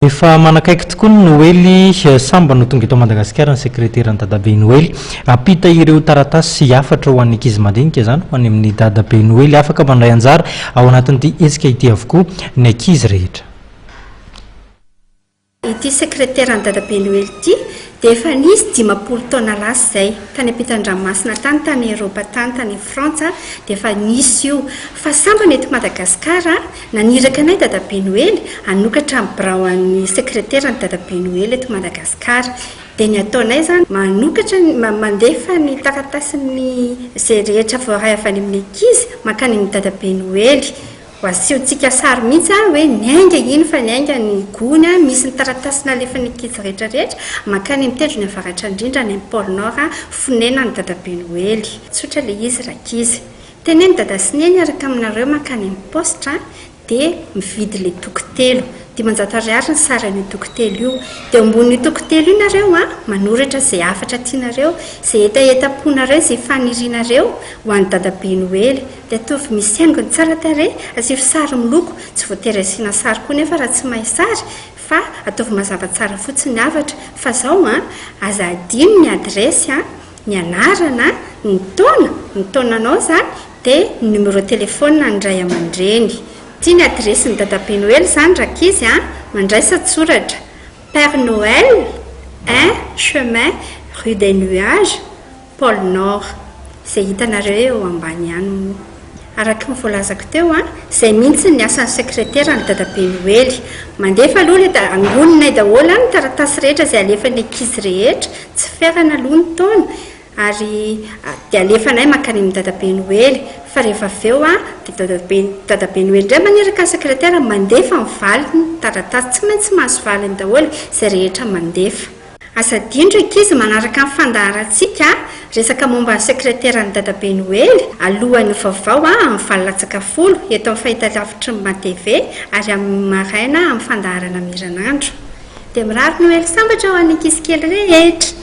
Efa manakaiky tokoa ny Noely samba no tonga eto Madagasikara ny sekreterany dadabe Noely apita ireo taratasy afatra ho an'ny ankizy mandinika zany ho any amin'ny dadabe Noely afaka mandray anjara ao anatin'ity hetsika ity avokoa ny ankizy rehetra. Ity sekreterany dadabe Noely ity dia efa nisy 50 taona lasa zay tany ampitan-dranomasina tany Eropa tany Frantsa dia efa nisy io fa sambany eto Madagasikara naniraka anay dadabe Noely hanokatra birao an'ny sekreterany dadabe Noely eto Madagasikara dia ny ataonay zany manokatra mandefa ny taratasin'ny izay rehetra voaray avy any amin'ny ankizy mankany amin'ny dadabe Noely Wasiutsika sary mihitsy hoe niainga iny fa niainga ny gony misy ny taratasina alefa ny ankizy rehetrarehetra makany mitendry ny avaratra indrindra ny Pôle Nord fonena ny dadabe Noely tsotra le izy rakizy teneny dada sy neny araka aminareo makany amin'ny postra dia mividy le tokotelo 500 ariary ny saran'io tokotelo io dia ambony tokotelo io nareo manoratra izay afatra tianareo izay etaponareo izay fanirianareo ho an'ny dadabe Noely dia atovy misy haingony tsara tarehy asio sary miloko tsy voatery asiana sary koa nefa raha tsy mahay sary fa atovy mazava tsara fotsiny avatra fa zao aza adino ny adresy ny anarana ny taonanao zany dia numéro téléphone ny ray aman-dreny tia ny adresy ny dadabe Noely zany rakizy mandraisa tsoratra Père Noël 1 chemin rue des Nuages Pôle Nord izay hitanareo eo ambany ihany araka ny voalazako teo izay mihitsy ny asan'ny sekretera ny dadabe Noely mandefa aloha le angoninay daholo ny taratasy rehetra izay alefa ny ankizy rehetra tsy ferana aloha ny taona ary dia alefanay makany amin'ny dadabe Noely fa rehefa aveo dia dadabe Noely indray maneraka sekretera mandefa ny valiny taratasy tsy maintsy mahazo valiny daholo izay rehetra mandefa asadindro ankizy manaraka ny fandaharantsika resaka momba ny sekretera ny dadabe Noely alohan'ny vaovao amin'ny valolatsaka folo eto amin'ny fahitalavitry ny TV ary amin'ny maraina amin'ny fandaharana miranandro dia mirary Noely sambatra ho an'ny ankizy kely rehetra